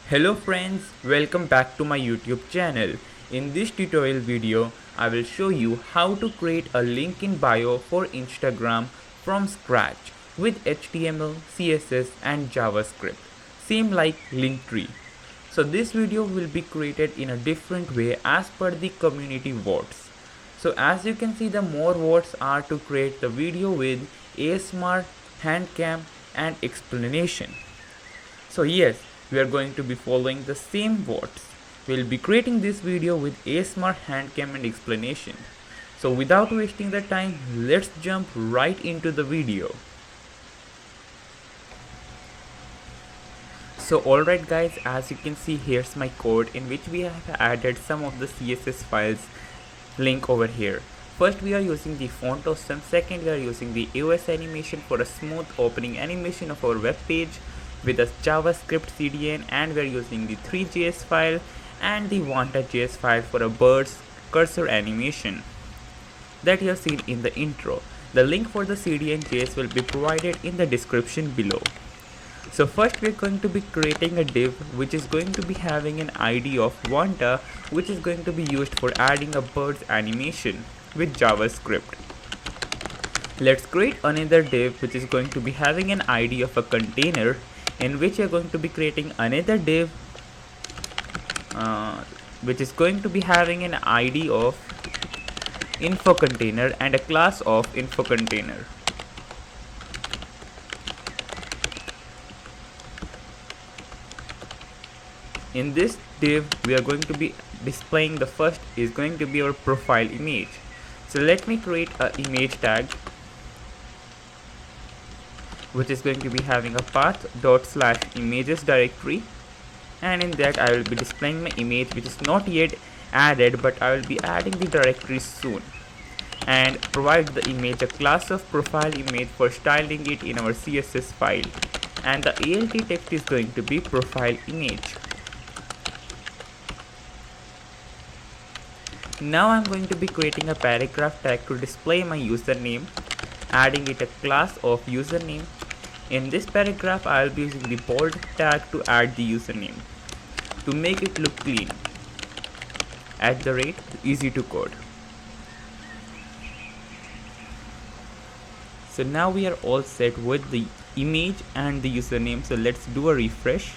Hello friends, welcome back to my YouTube channel. In this tutorial video, I will show you how to create a link in bio for Instagram from scratch with HTML, CSS and JavaScript, same like Linktree. So this video will be created in a different way as per the community votes. So as you can see, the more votes are to create the video with ASMR, handcam and explanation. So yes, we are going to be following the same votes. We'll be creating this video with ASMR, handcam and explanation. So without wasting the time, let's jump right into the video. So alright guys, as you can see, here's my code in which we have added some of the CSS files link over here. First we are using the font awesome, second we are using the iOS animation for a smooth opening animation of our web page with a JavaScript CDN, and we are using the 3.js file and the VANTA.js file for a bird's cursor animation that you have seen in the intro. The link for the CDN.js will be provided in the description below. So first we are going to be creating a div which is going to be having an ID of VANTA, which is going to be used for adding a bird's animation with JavaScript. Let's create another div which is going to be having an ID of a container, in which we are going to be creating another div which is going to be having an ID of info container and a class of info container. In this div we are going to be displaying, the first is going to be our profile image. So let me create an image tag which is going to be having a path./images directory, and in that I will be displaying my image which is not yet added, but I will be adding the directory soon, and provide the image a class of profile image for styling it in our CSS file, and the alt text is going to be profile image. Now I'm going to be creating a paragraph tag to display my username, adding it a class of username. In this paragraph I will be using the bold tag to add the username to make it look clean. @ easy to code. So now we are all set with the image and the username. So let's do a refresh.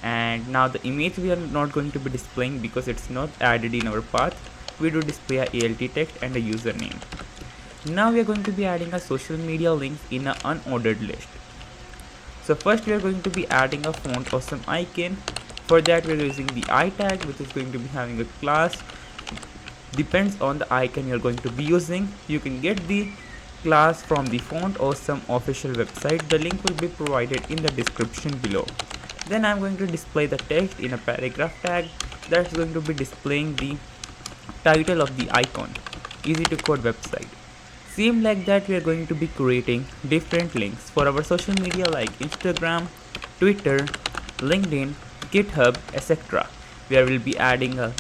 And now the image we are not going to be displaying because it's not added in our path. We do display a alt text and a username. Now we are going to be adding a social media links in an unordered list. So first we are going to be adding a font awesome icon. For that we are using the I tag, which is going to be having a class. Depends on the icon you are going to be using. You can get the class from the font awesome official website. The link will be provided in the description below. Then I'm going to display the text in a paragraph tag that's going to be displaying the title of the icon, easy to code website. Same like that we are going to be creating different links for our social media like Instagram, Twitter, LinkedIn, GitHub, etc. We will be adding a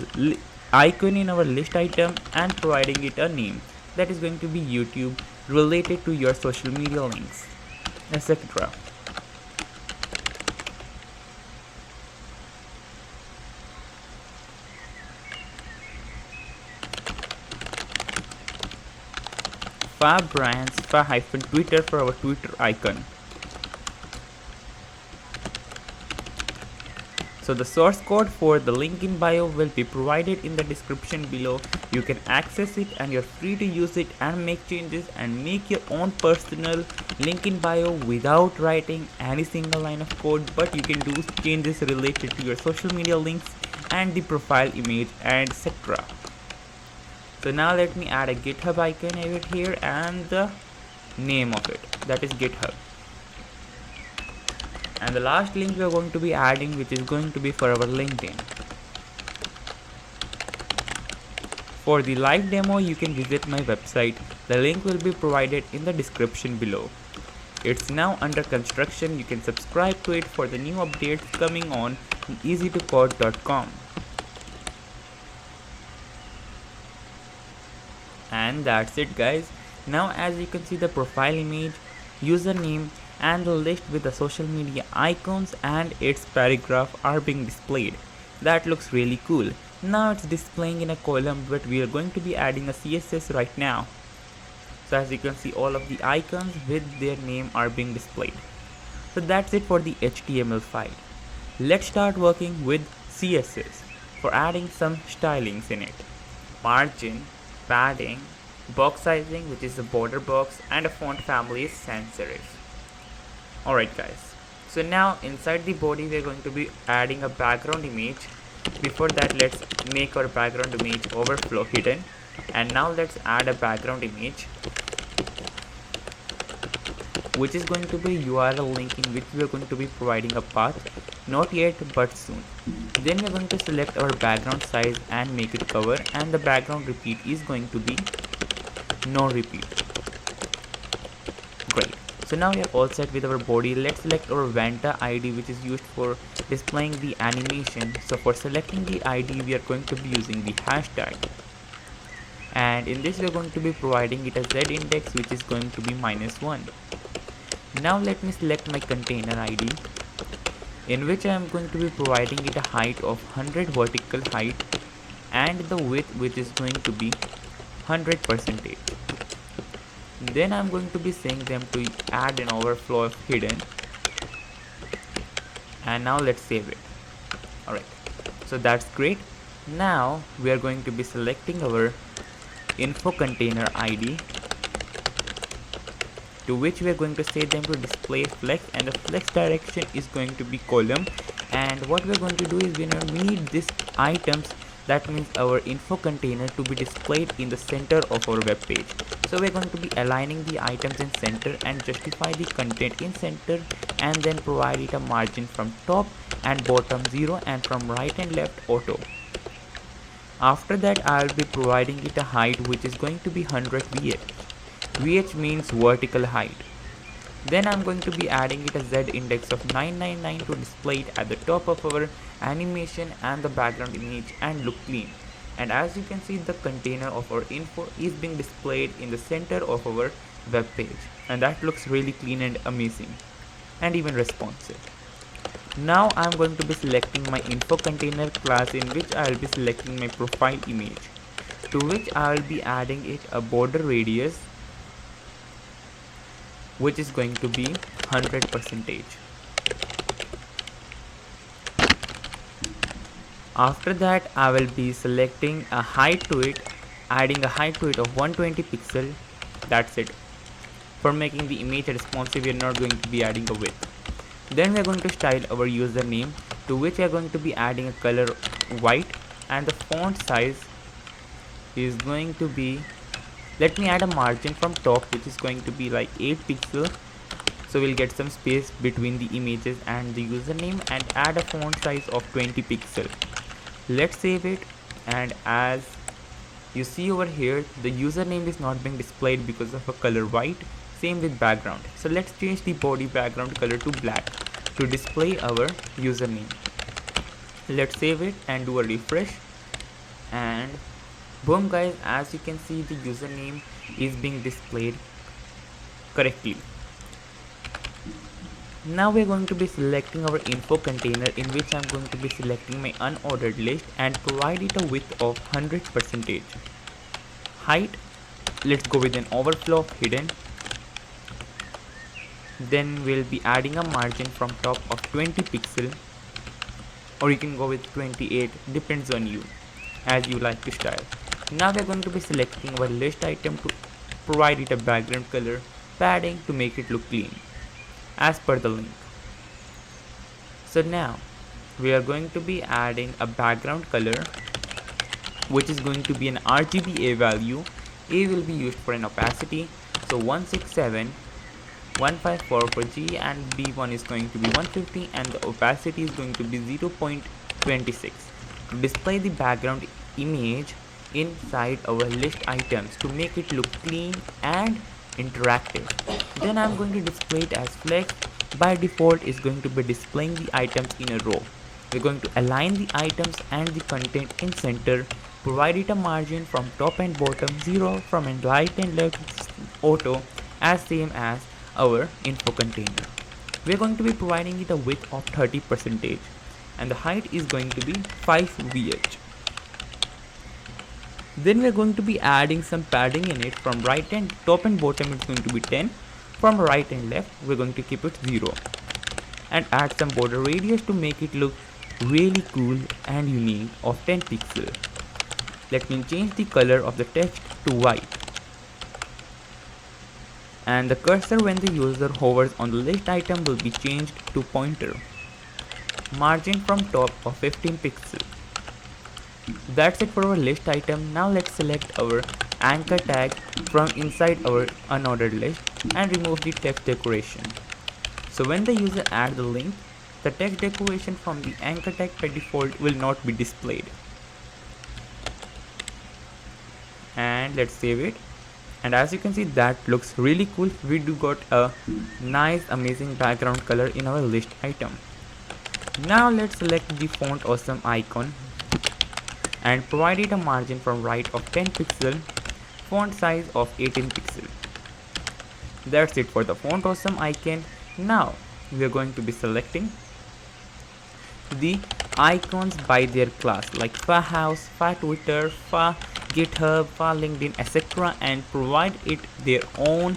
icon in our list item and providing it a name that is going to be YouTube related to your social media links, etc. brands Twitter for our Twitter icon. So the source code for the link in bio will be provided in the description below. You can access it and you're free to use it and make changes and make your own personal link in bio without writing any single line of code, but you can do changes related to your social media links and the profile image and etc. So now let me add a GitHub icon over here and the name of it, that is GitHub. And the last link we are going to be adding, which is going to be for our LinkedIn. For the live demo you can visit my website. The link will be provided in the description below. It's now under construction. You can subscribe to it for the new updates coming on easytocode.com. And that's it guys. Now as you can see, the profile image, username and the list with the social media icons and its paragraph are being displayed. That looks really cool. Now it's displaying in a column, but we are going to be adding a CSS right now. So as you can see, all of the icons with their name are being displayed. So that's it for the HTML file. Let's start working with CSS for adding some stylings in it. Margin, padding, box sizing, which is the border box, and a font family is sans serif. Alright guys, so now inside the body we are going to be adding a background image. Before that, let's make our background image overflow hidden, and now let's add a background image which is going to be URL link in which we are going to be providing a path. Not yet, but soon. Then we are going to select our background size and make it cover, and the background repeat is going to be no repeat. Great. So now we are all set with our body. Let's select our VANTA ID, which is used for displaying the animation. So for selecting the ID, we are going to be using the hashtag, and in this we are going to be providing it a Z index, which is going to be -1. Now let me select my container ID, in which I am going to be providing it a height of 100 vertical height and the width, which is going to be 100%. Then I'm going to be saying them to add an overflow of hidden, and now let's save it. Alright, so that's great. Now we are going to be selecting our info container ID, to which we are going to say them to display flex, and the flex direction is going to be column. And what we are going to do is we need this items, that means our info container, to be displayed in the center of our web page. So we're going to be aligning the items in center and justify the content in center, and then provide it a margin from top and bottom 0 and from right and left auto. After that, I'll be providing it a height which is going to be 100 VH. VH means vertical height. Then I'm going to be adding it a Z index of 999 to display it at the top of our animation and the background image and look clean. And as you can see, the container of our info is being displayed in the center of our web page, and that looks really clean and amazing and even responsive. Now I'm going to be selecting my info container class, in which I will be selecting my profile image, to which I will be adding it a border radius, which is going to be 100%. After that, I will be selecting a height to it, adding a height to it of 120 pixel. That's it. For making the image responsive, we are not going to be adding a width. Then we are going to style our username, to which we are going to be adding a color white, and the font size is going to be, let me add a margin from top, which is going to be like 8 pixel, so we'll get some space between the images and the username, and add a font size of 20 pixel. Let's save it, and as you see over here, the username is not being displayed because of a color white. Same with background. So let's change the body background color to black to display our username. Let's save it and do a refresh, and boom guys, as you can see, the username is being displayed correctly. Now we're going to be selecting our info container, in which I'm going to be selecting my unordered list and provide it a width of 100%. Height, let's go with an overflow of hidden. Then we'll be adding a margin from top of 20 pixel, or you can go with 28, depends on you, as you like to style. Now we're going to be selecting our list item to provide it a background color, padding to make it look clean, as per the link. So now we are going to be adding a background color, which is going to be an RGB A value. A will be used for an opacity, so 167, 154 for G, and B1 is going to be 150, and the opacity is going to be 0.26. To display the background image inside our list items to make it look clean and interactive. Then I'm going to display it as flex. By default is going to be displaying the items in a row. We're going to align the items and the content in center, provide it a margin from top and bottom 0, from right and left auto, as same as our info container. We are going to be providing it a width of 30% and the height is going to be 5 VH. Then we are going to be adding some padding in it. From right and top and bottom it's going to be 10. From right and left we're going to keep it 0. And add some border radius to make it look really cool and unique of 10 pixels. Let me change the color of the text to white. And the cursor when the user hovers on the list item will be changed to pointer. Margin from top of 15 pixels. That's it for our list item. Now let's select our anchor tag from inside our unordered list and remove the text decoration. So when the user adds the link, the text decoration from the anchor tag by default will not be displayed. And let's save it. And as you can see, that looks really cool. We do got a nice amazing background color in our list item. Now let's select the font awesome icon and provide it a margin from right of 10 pixel, font size of 18 pixel. That's it for the font awesome icon. Now we are going to be selecting the icons by their class like for house, for Twitter, for GitHub, for LinkedIn, etc. and provide it their own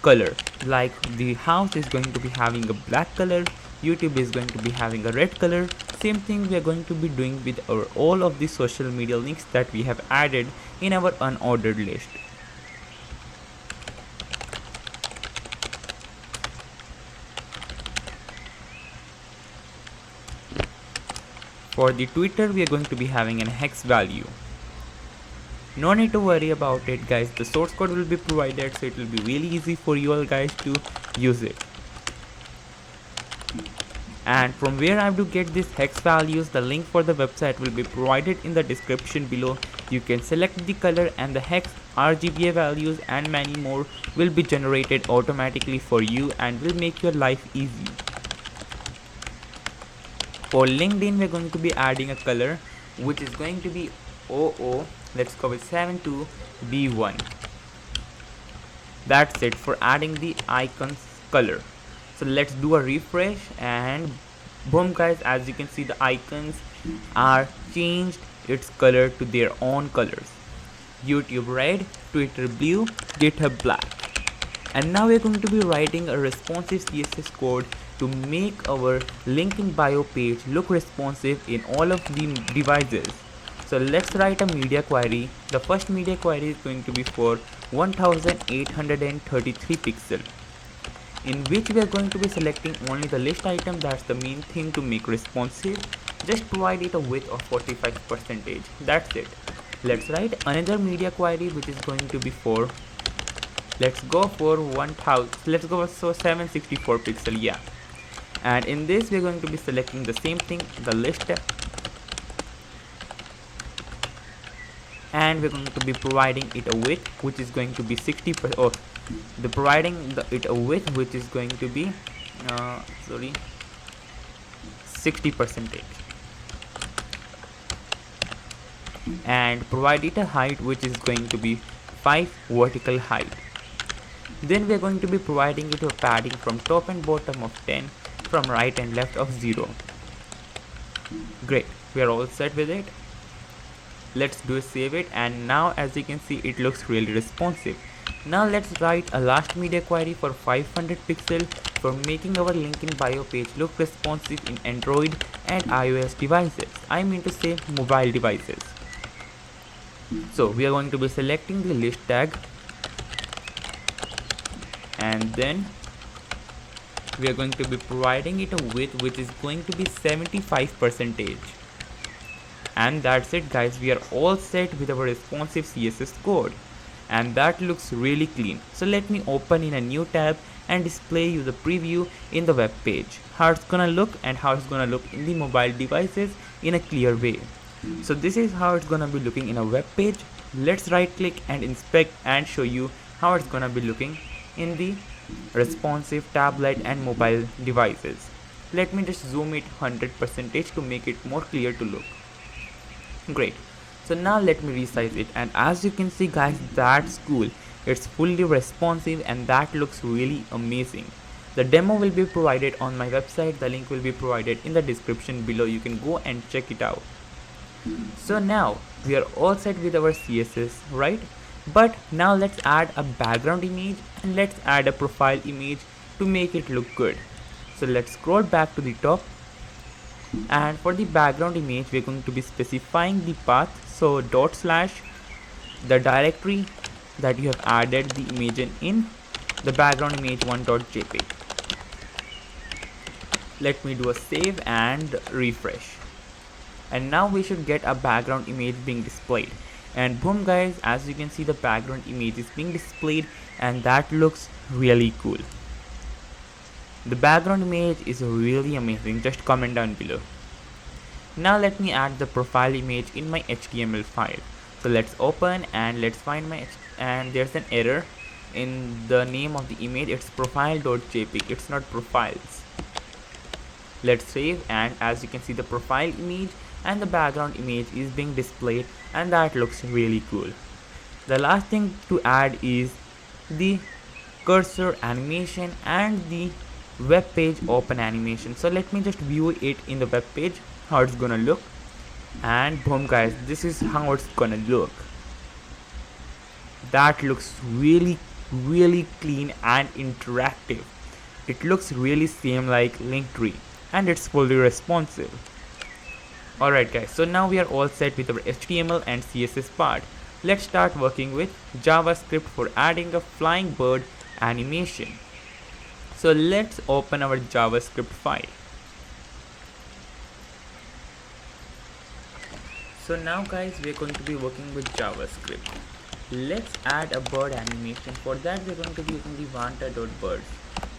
color. Like the house is going to be having a black color, YouTube is going to be having a red color. Same thing we are going to be doing with our all of the social media links that we have added in our unordered list. For the Twitter, we are going to be having an hex value. No need to worry about it, guys. The source code will be provided, so it will be really easy for you all guys to use it. And from where I have to get these hex values, the link for the website will be provided in the description below. You can select the color and the hex, RGBA values and many more will be generated automatically for you and will make your life easy. For LinkedIn, we're going to be adding a color which is going to be OO. Let's go with 72B1. That's it for adding the icons color. So let's do a refresh and boom guys, as you can see the icons are changed its color to their own colors. YouTube red, Twitter blue, GitHub black. And now we're going to be writing a responsive CSS code to make our link in bio page look responsive in all of the devices. So let's write a media query. The first media query is going to be for 1833 pixel, in which we are going to be selecting only the list item. That's the main thing to make responsive. Just provide it a width of 45%. That's it. Let's write another media query which is going to be for, let's go for 1000, let's go for 764 pixel, yeah. And in this we're going to be selecting the same thing, the list, and we're going to be providing it a width which is going to be 60%, or the providing it a width which is going to be 60%, and provide it a height which is going to be 5 vertical height. Then we are going to be providing it a padding from top and bottom of 10, from right and left of 0. Great, we are all set with it. Let's do save it, and now as you can see it looks really responsive. Now let's write a last media query for 500 pixel for making our link in bio page look responsive in Android and iOS devices. I mean to say mobile devices. So we are going to be selecting the list tag, and then we are going to be providing it a width which is going to be 75%. And that's it guys, we are all set with our responsive CSS code, and that looks really clean. So let me open in a new tab and display you the preview in the web page, how it's gonna look and how it's gonna look in the mobile devices in a clear way. So this is how it's gonna be looking in a web page. Let's right click and inspect and show you how it's gonna be looking in the responsive tablet and mobile devices. Let me just zoom it 100% to make it more clear to look. Great. So now let me resize it, and as you can see guys, that's cool. It's fully responsive and that looks really amazing. The demo will be provided on my website. The link will be provided in the description below. You can go and check it out. So now we are all set with our CSS, right? But now let's add a background image and let's add a profile image to make it look good. So let's scroll back to the top, and for the background image we're going to be specifying the path. So dot slash the directory that you have added the image in, the background image 1.jpg. Let me do a save and refresh, and now we should get a background image being displayed. And boom guys, as you can see, the background image is being displayed and that looks really cool. The background image is really amazing. Just comment down below. Now let me add the profile image in my HTML file. So let's open and let's find my and there's an error in the name of the image. It's profile.jpg, it's not profiles. Let's save, and as you can see, the profile image and the background image is being displayed and that looks really cool. The last thing to add is the cursor animation and the web page open animation. So let me just view it in the web page, how it's gonna look. And boom guys, this is how it's gonna look. That looks really clean and interactive. It looks really same like Linktree and it's fully responsive. Alright guys, so now we are all set with our HTML and CSS part. Let's start working with JavaScript for adding a flying bird animation. So let's open our JavaScript file. So now guys, we are going to be working with JavaScript. Let's add a bird animation. For that we are going to be using the VANTA.birds.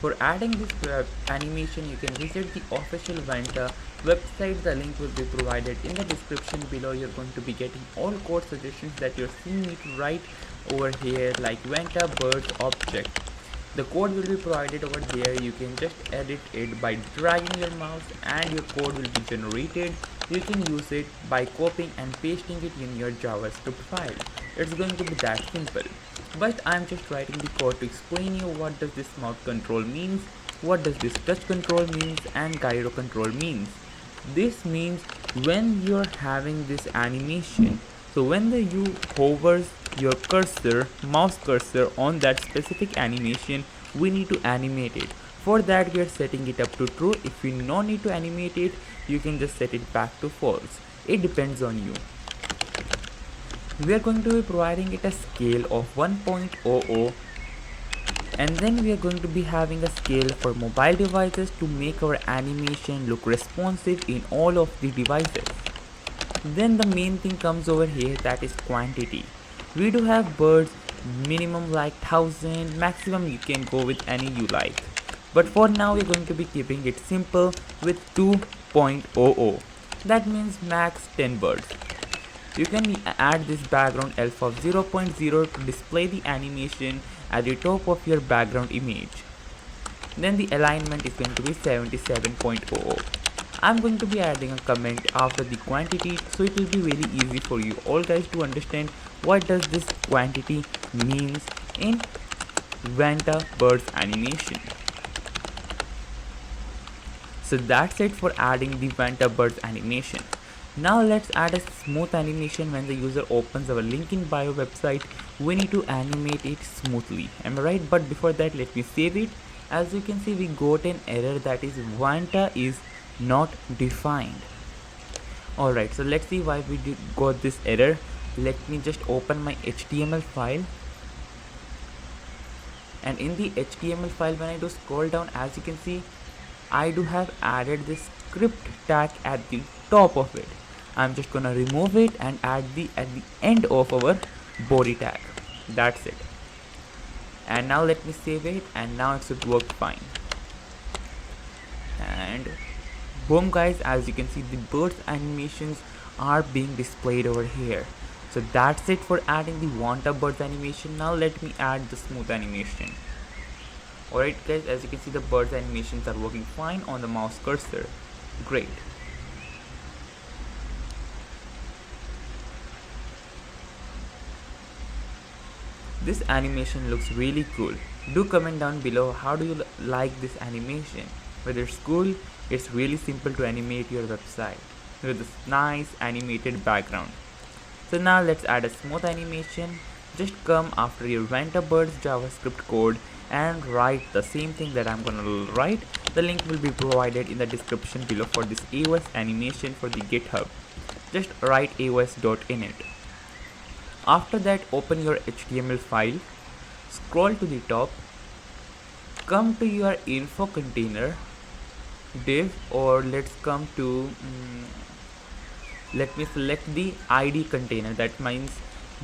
For adding this animation, you can visit the official VANTA website. The link will be provided in the description below. You're going to be getting all code suggestions that you're seeing it right over here, like VANTA birds object. The code will be provided over there. You can just edit it by dragging your mouse and your code will be generated. You can use it by copying and pasting it in your JavaScript file. It's going to be that simple. But I'm just writing the code to explain you what does this mouse control means, what does this touch control means, and gyro control means. This means when you're having this animation, so when you hovers your cursor, mouse cursor on that specific animation, we need to animate it. For that we are setting it up to true. If you don't need to animate it, you can just set it back to false. It depends on you. We are going to be providing it a scale of 1.00, and then we are going to be having a scale for mobile devices to make our animation look responsive in all of the devices. Then the main thing comes over here, that is quantity. We do have birds, minimum like 1000, maximum you can go with any you like. But for now we are going to be keeping it simple with 2.00. That means max 10 birds. You can add this background elf of 0.0 to display the animation at the top of your background image. Then the alignment is going to be 77.00. I'm going to be adding a comment after the quantity, so it will be really easy for you all guys to understand what does this quantity means in VANTA birds animation. So that's it for adding the VANTA birds animation. Now let's add a smooth animation. When the user opens our link in bio website, we need to animate it smoothly. Am I right? But before that, let me save it. As you can see, we got an error that is VANTA is not defined. Alright, so let's see why we got this error. Let me just open my HTML file. And in the HTML file, when I do scroll down, as you can see, I do have added this script tag at the top of it. I'm just gonna remove it and add at the end of our body tag. That's it. And now let me save it, and now it should work fine. And boom guys, as you can see, the birds animations are being displayed over here. So that's it for adding the VANTA birds animation. Now let me add the smooth animation. Alright guys, as you can see, the birds animations are working fine on the mouse cursor. Great. This animation looks really cool. Do comment down below how do you like this animation. Whether it's cool, it's really simple to animate your website with this nice animated background. So now let's add a smooth animation. Just come after your VANTA JavaScript code and write the same thing that I'm gonna write. The link will be provided in the description below for this AOS animation for the GitHub. Just write aos.init. After that, open your HTML file, scroll to the top, come to your info container div, or let's come to let me select the ID container, that means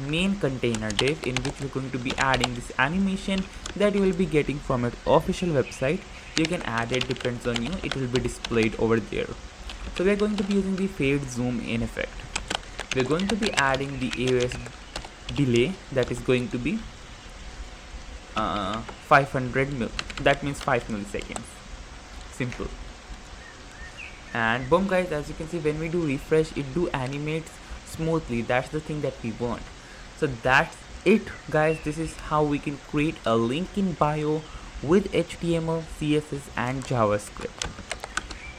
main container div, in which we're going to be adding this animation that you will be getting from your official website. You can add it, depends on you, it will be displayed over there. So we're going to be using the fade zoom in effect. We're going to be adding the AOS delay, that is going to be 500 mil, that means 5 milliseconds. Simple. And boom guys, as you can see, when we do refresh, it do animates smoothly. That's the thing that we want. So that's it guys, this is how we can create a link in bio with HTML, CSS and JavaScript.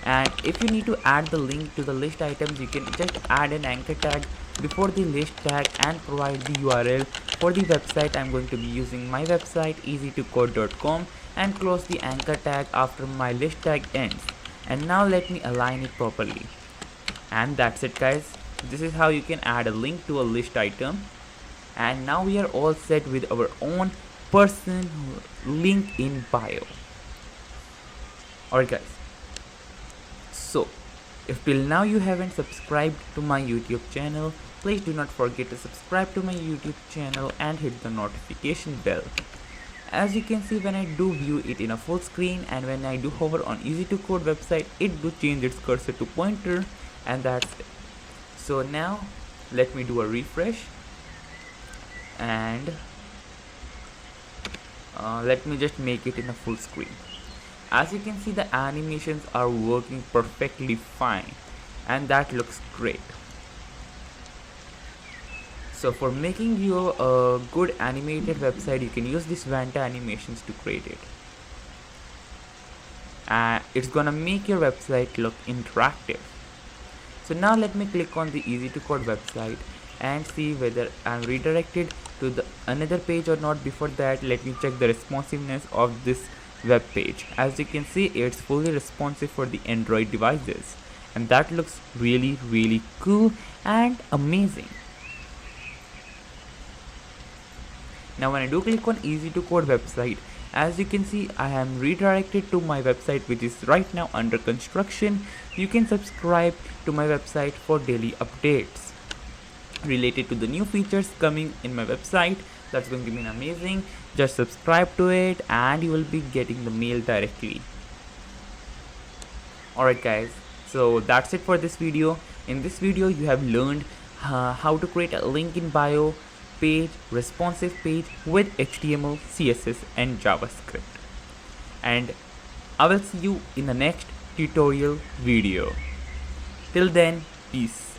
And if you need to add the link to the list items, you can just add an anchor tag before the list tag and provide the URL for the website. I'm going to be using my website easy2code.com and close the anchor tag after my list tag ends. And now let me align it properly. And that's it guys, this is how you can add a link to a list item. And now we are all set with our own person link in bio. Alright guys, so if till now you haven't subscribed to my YouTube channel, please do not forget to subscribe to my YouTube channel and hit the notification bell. As you can see, when I do view it in a full screen and when I do hover on Easy2Code website, it do change its cursor to pointer, and that's it. So now let me do a refresh and let me just make it in a full screen. As you can see, the animations are working perfectly fine and that looks great. So for making you a good animated website, you can use this VANTA animations to create it. It's gonna make your website look interactive. So now let me click on the Easy2Code website and see whether I'm redirected to the another page or not. Before that, let me check the responsiveness of this web page. As you can see, it's fully responsive for the Android devices, and that looks really cool and amazing. Now when I do click on Easy2Code website, as you can see, I am redirected to my website, which is right now under construction. You can subscribe to my website for daily updates related to the new features coming in my website. That's going to be amazing. Just subscribe to it and you will be getting the mail directly. Alright guys, so that's it for this video. In this video you have learned how to create a link in bio page, responsive page with HTML, CSS and JavaScript. And I will see you in the next tutorial video. Till then, peace.